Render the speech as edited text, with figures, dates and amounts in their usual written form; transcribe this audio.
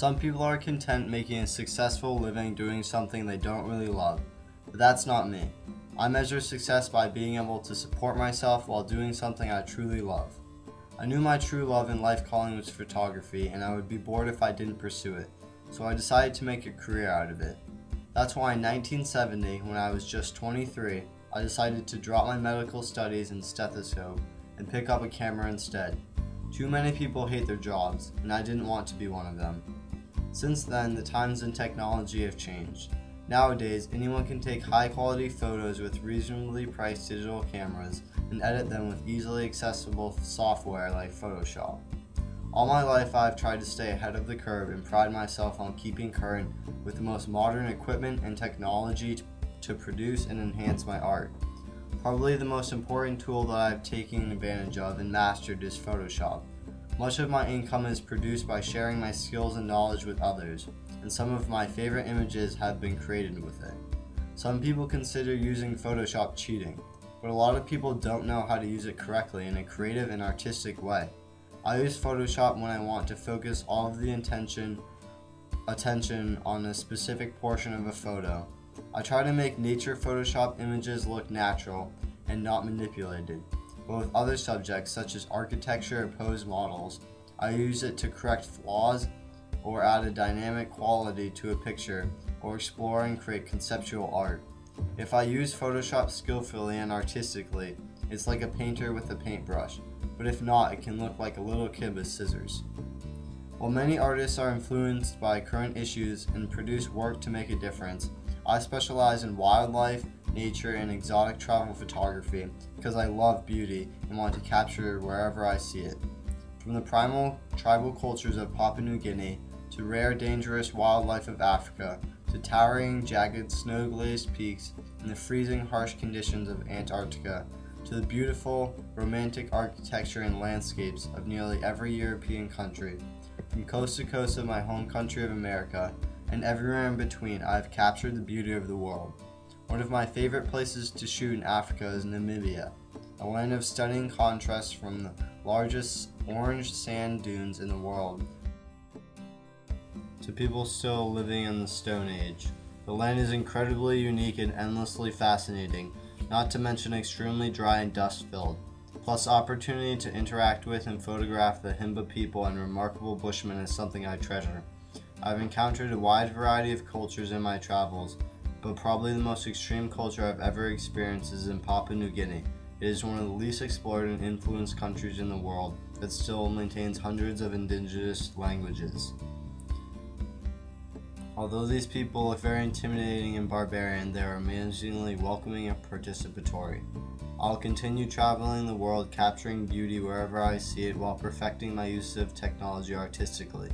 Some people are content making a successful living doing something they don't really love, but that's not me. I measure success by being able to support myself while doing something I truly love. I knew my true love in life calling was photography, and I would be bored if I didn't pursue it, so I decided to make a career out of it. That's why in 1970, when I was just 23, I decided to drop my medical studies and stethoscope and pick up a camera instead. Too many people hate their jobs, and I didn't want to be one of them. Since then, the times and technology have changed. Nowadays, anyone can take high-quality photos with reasonably priced digital cameras and edit them with easily accessible software like Photoshop. All my life, I've tried to stay ahead of the curve and pride myself on keeping current with the most modern equipment and technology to produce and enhance my art. Probably the most important tool that I've taken advantage of and mastered is Photoshop. Much of my income is produced by sharing my skills and knowledge with others, and some of my favorite images have been created with it. Some people consider using Photoshop cheating, but a lot of people don't know how to use it correctly in a creative and artistic way. I use Photoshop when I want to focus all of the attention on a specific portion of a photo. I try to make nature Photoshop images look natural and not manipulated, but with other subjects such as architecture or pose models, I use it to correct flaws or add a dynamic quality to a picture or explore and create conceptual art. If I use Photoshop skillfully and artistically, it's like a painter with a paintbrush, but if not, it can look like a little kid with scissors. While many artists are influenced by current issues and produce work to make a difference, I specialize in wildlife, nature, and exotic travel photography because I love beauty and want to capture it wherever I see it. From the primal tribal cultures of Papua New Guinea, to rare dangerous wildlife of Africa, to towering jagged snow-glazed peaks and the freezing harsh conditions of Antarctica, to the beautiful romantic architecture and landscapes of nearly every European country. From coast to coast of my home country of America, and everywhere in between, I have captured the beauty of the world. One of my favorite places to shoot in Africa is Namibia, a land of stunning contrasts from the largest orange sand dunes in the world to people still living in the Stone Age. The land is incredibly unique and endlessly fascinating, not to mention extremely dry and dust-filled. Plus, opportunity to interact with and photograph the Himba people and remarkable bushmen is something I treasure. I've encountered a wide variety of cultures in my travels, but probably the most extreme culture I've ever experienced is in Papua New Guinea. It is one of the least explored and influenced countries in the world that still maintains hundreds of indigenous languages. Although these people look very intimidating and barbarian, they are amazingly welcoming and participatory. I'll continue traveling the world, capturing beauty wherever I see it while perfecting my use of technology artistically.